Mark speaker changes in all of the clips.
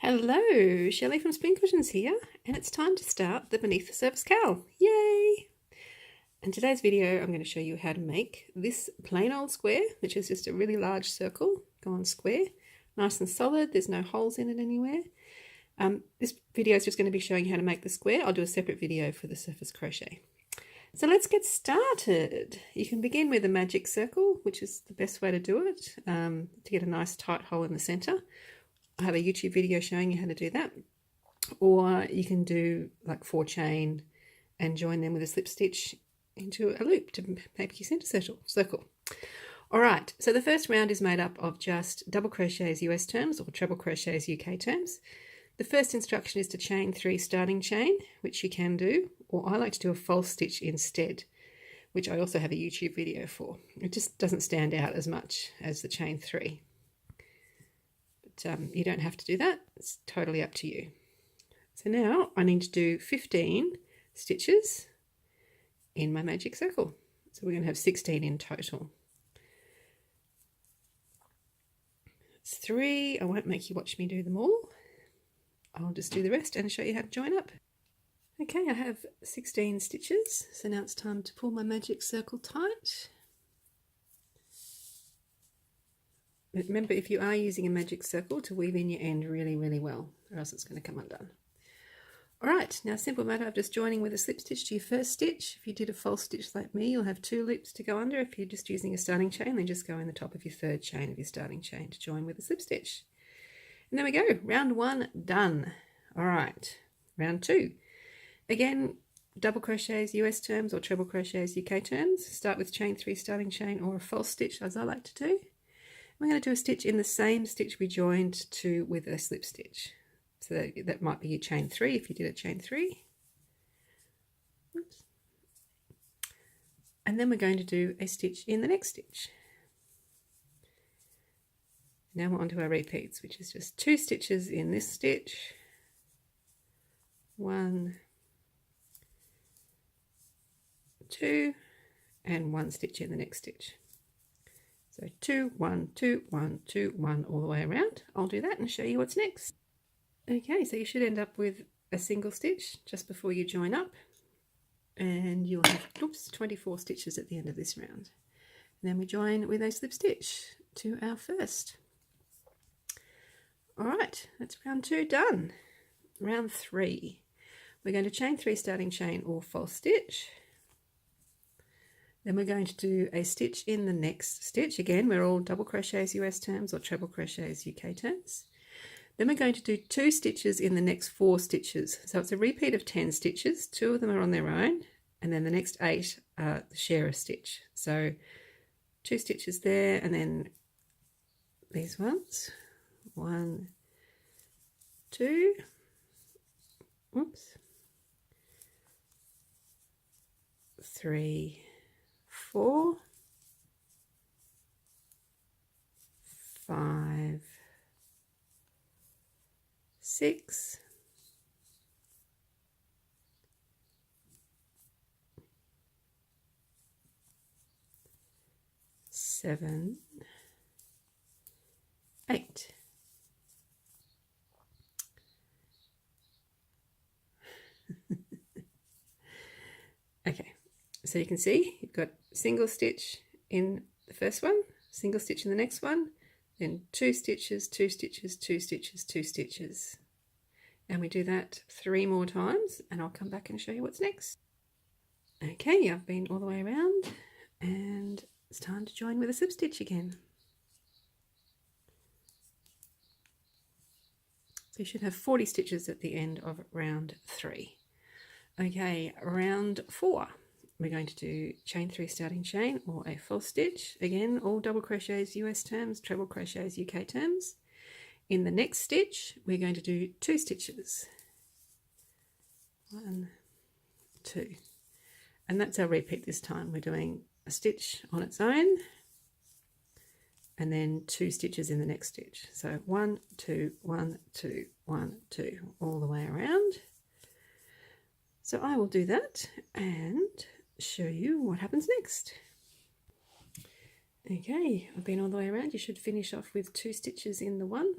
Speaker 1: Hello, Shelley from Spin Cushions here, and it's time to start the Beneath the Surface CAL. Yay! In today's video, I'm going to show you how to make this plain old square, which is just a really large circle, gone square, nice and solid. There's no holes in it anywhere. This video is just going to be showing how to make the square. I'll do a separate video for the surface crochet. So let's get started. You can begin with a magic circle, which is the best way to do it, to get a nice tight hole in the center. I have a YouTube video showing you how to do that, or you can do like 4 chain and join them with a slip stitch into a loop to make your center circle. All right, so the first round is made up of just double crochets US terms or treble crochets UK terms. The first instruction is to chain 3 starting chain, which you can do, or I like to do a false stitch instead, which I also have a YouTube video for. It just doesn't stand out as much as the chain 3. You don't have to do that. It's totally up to you. So now I need to do 15 stitches in my magic circle. So we're going to have 16 in total. It's 3. I won't make you watch me do them all. I'll just do the rest and show you how to join up. Okay, I have 16 stitches. So now it's time to pull my magic circle tight. Remember, if you are using a magic circle, to weave in your end really, really well, or else it's going to come undone. All right, now simple matter of just joining with a slip stitch to your first stitch. If you did a false stitch like me, you'll have 2 loops to go under. If you're just using a starting chain, then just go in the top of your 3rd chain of your starting chain to join with a slip stitch. And there we go, round 1 done. All right, round 2. Again, double crochets US terms or treble crochets UK terms. Start with chain 3 starting chain or a false stitch, as I like to do. We're going to do a stitch in the same stitch we joined to with a slip stitch. So that might be your chain 3 if you did a chain 3. Oops. And then we're going to do a stitch in the next stitch. Now we're on to our repeats, which is just 2 stitches in this stitch. 1, 2, and 1 stitch in the next stitch. So 2, 1, 2, 1, 2, 1 all the way around. I'll do that and show you what's next. Okay, so you should end up with a single stitch just before you join up, and you'll have 24 stitches at the end of this round. And then we join with a slip stitch to our first. All right, that's round 2 done. Round 3, we're going to chain 3 starting chain or false stitch. Then we're going to do a stitch in the next stitch. Again, we're all double crochets US terms or treble crochets UK terms. Then we're going to do 2 stitches in the next 4 stitches. So it's a repeat of 10 stitches. 2 of them are on their own, and then the next 8 are the share a stitch. So 2 stitches there, and then these ones. 1, 2, oops, 3, 4, 5, 6, 7, 8. Okay, so you can see you've got single stitch in the first one, single stitch in the next one, then 2 stitches, 2 stitches, 2 stitches, 2 stitches. And we do that 3 more times, and I'll come back and show you what's next. Okay, I've been all the way around, and it's time to join with a slip stitch again. So you should have 40 stitches at the end of round 3. Okay, round 4. We're going to do chain 3 starting chain or a false stitch. Again, all double crochets US terms, treble crochets UK terms. In the next stitch, we're going to do 2 stitches. 1, 2. And that's our repeat this time. We're doing a stitch on its own and then 2 stitches in the next stitch. So 1, 2, 1, 2, 1, 2, all the way around. So I will do that and show you what happens next. Okay, I've been all the way around. You should finish off with 2 stitches in the one,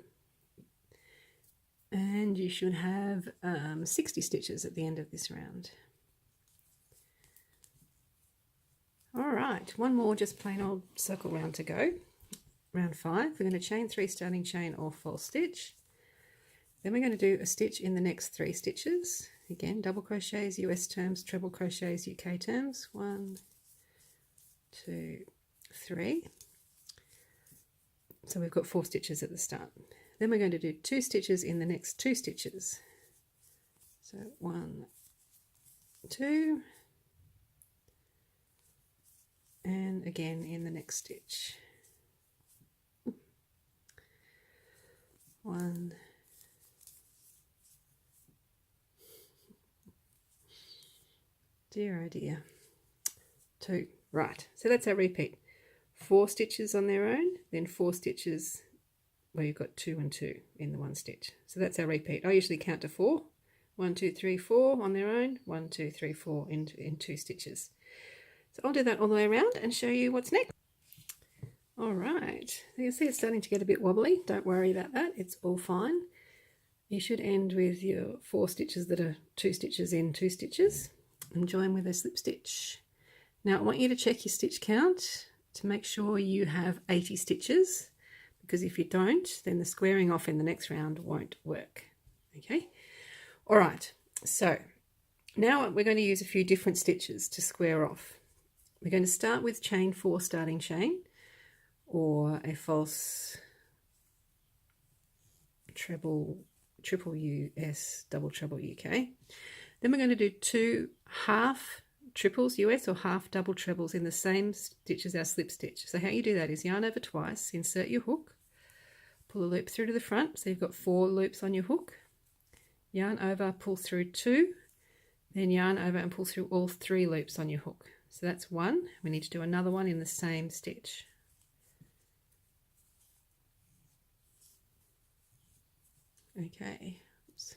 Speaker 1: And you should have 60 stitches at the end of this round. All right, one more just plain old circle round to go. Round 5, we're going to chain 3 starting chain or false stitch. Then we're going to do a stitch in the next 3 stitches. Again, double crochets, US terms, treble crochets, UK terms. 1, 2, 3. So we've got 4 stitches at the start. Then we're going to do 2 stitches in the next 2 stitches. So 1, 2, and again in the next stitch. 1, dear oh dear, 2. Right, so that's our repeat. 4 stitches on their own, then 4 stitches where you've got 2 and 2 in the one stitch. So that's our repeat. I usually count to 4. 1, 2, 3, 4 on their own. 1, 2, 3, 4 in 2 stitches. So I'll do that all the way around and show you what's next. All right, you can see it's starting to get a bit wobbly. Don't worry about that, it's all fine. You should end with your 4 stitches that are 2 stitches in 2 stitches and join with a slip stitch. Now I want you to check your stitch count to make sure you have 80 stitches, because if you don't, then the squaring off in the next round won't work. Okay, all right, so now we're going to use a few different stitches to square off. We're going to start with chain 4 starting chain, or a false triple US, double treble UK. Then we're going to do 2 half triples US or half double trebles in the same stitch as our slip stitch. So how you do that is yarn over twice, insert your hook, pull a loop through to the front, so you've got 4 loops on your hook, yarn over, pull through 2, then yarn over and pull through all 3 loops on your hook. So that's 1. We need to do another one in the same stitch. Okay, oops.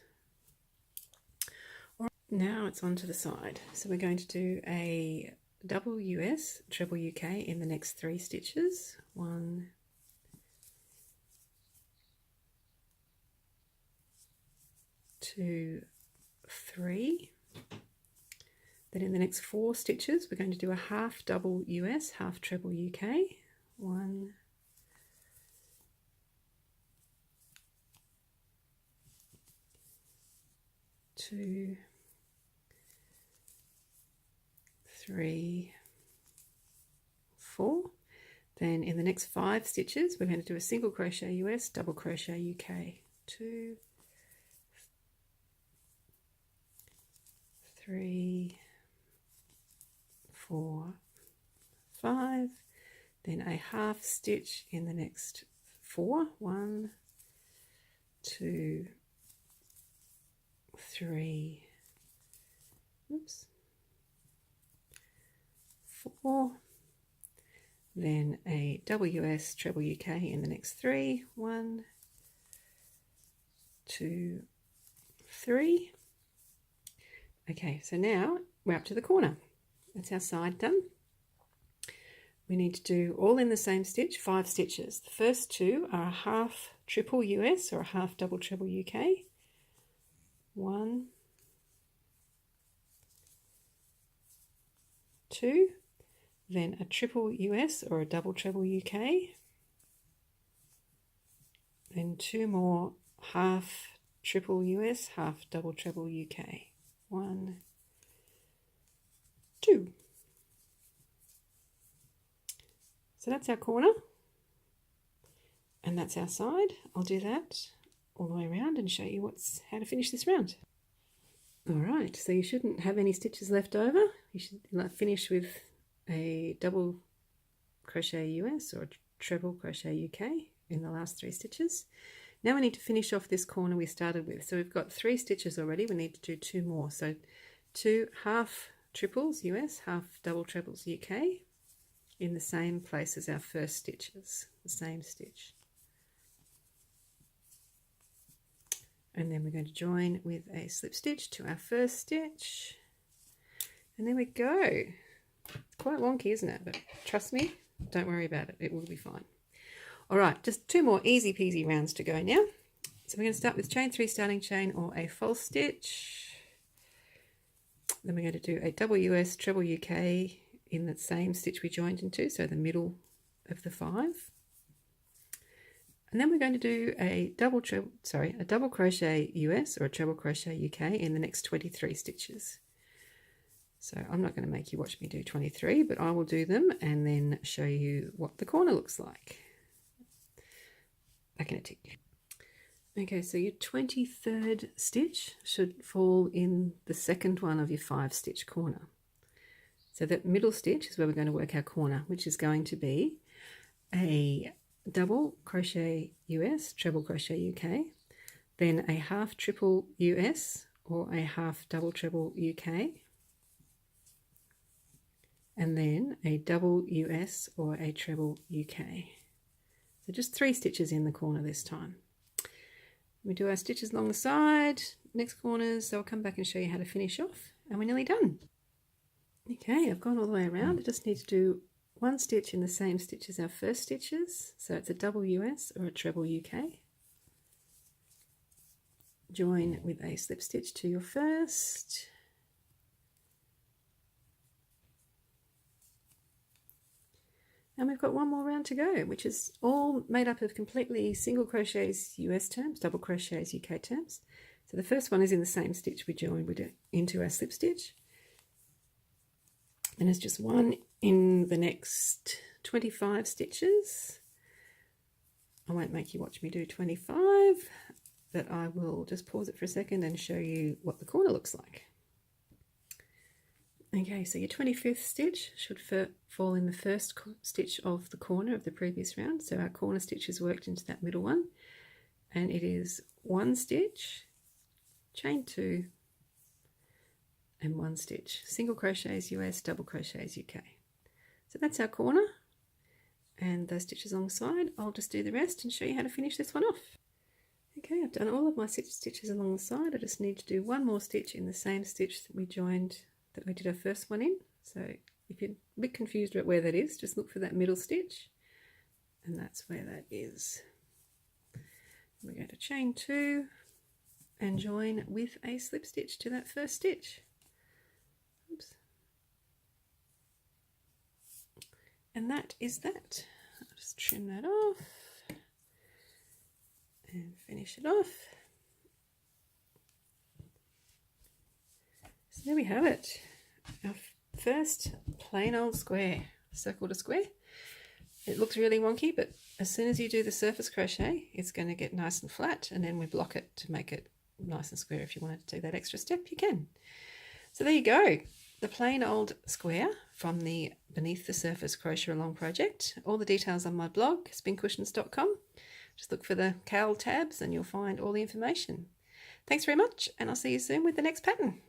Speaker 1: All right, now it's onto the side. So we're going to do a double US, treble UK in the next 3 stitches. 1, 2, 3. Then in the next 4 stitches, we're going to do a half double US, half treble UK. 1, 2, 3, 4. Then in the next 5 stitches, we're going to do a single crochet US, double crochet UK. 2, 3, 4, 5. Then a half stitch in the next 4. 1, 2, 3, oops, 4. Then a double US, treble UK in the next 3. 1, 2, 3. Okay, so now we're up to the corner. That's our side done. We need to do all in the same stitch, 5 stitches. The first 2 are a half triple US or a half double treble UK. 1, 2, then a triple US or a double treble UK, then 2 more half triple US, half double treble UK. 1, 2. So that's our corner, and that's our side. I'll do that all the way around and show you how to finish this round. All right, so you shouldn't have any stitches left over. You should finish with a double crochet US or a treble crochet UK in the last 3 stitches. Now we need to finish off this corner we started with. So we've got 3 stitches already. We need to do 2 more. So 2 half triples US, half double trebles UK in the same place as our first stitches, the same stitch. And then we're going to join with a slip stitch to our first stitch. And there we go. It's quite wonky, isn't it? But trust me, don't worry about it. It will be fine. All right, just 2 more easy peasy rounds to go now. So we're going to start with chain 3 starting chain or a false stitch. Then we're going to do a double US treble UK in that same stitch we joined into, so the middle of the 5. And then we're going to do a double crochet US or a treble crochet UK in the next 23 stitches. So I'm not going to make you watch me do 23, but I will do them and then show you what the corner looks like. Back in a tick. Okay, so your 23rd stitch should fall in the second one of your 5 stitch corner. So that middle stitch is where we're going to work our corner, which is going to be a double crochet US, treble crochet UK, then a half triple US or a half double treble UK, and then a double US or a treble UK. So just 3 stitches in the corner this time. We do our stitches along the side, next corners, so I'll come back and show you how to finish off, and we're nearly done. Okay, I've gone all the way around. I just need to do 1 stitch in the same stitch as our first stitches, so it's a double US or a treble UK. Join with a slip stitch to your first. And we've got 1 more round to go, which is all made up of completely single crochets US terms, double crochets UK terms. So the first one is in the same stitch we joined into our slip stitch. And there's just 1 in the next 25 stitches. I won't make you watch me do 25, but I will just pause it for a second and show you what the corner looks like. Okay, so your 25th stitch should fall in the first stitch of the corner of the previous round. So our corner stitch is worked into that middle one, and it is 1 stitch, chain 2, and 1 stitch, single crochets US, double crochets UK. So that's our corner, and those stitches alongside. I'll just do the rest and show you how to finish this one off. Okay, I've done all of my stitches along the side. I just need to do 1 more stitch in the same stitch that we did our first one in. So if you're a bit confused about where that is, just look for that middle stitch, and that's where that is. We're going to chain 2 and join with a slip stitch to that first stitch. Oops. And that is that. I'll just trim that off and finish it off. So there we have it, our first plain old square, circle to square. It looks really wonky, but as soon as you do the surface crochet, it's going to get nice and flat, and then we block it to make it nice and square. If you wanted to do that extra step, you can. So there you go, the plain old square from the Beneath the Surface Crochet Along project. All the details on my blog, spincushions.com. Just look for the CAL tabs and you'll find all the information. Thanks very much, and I'll see you soon with the next pattern.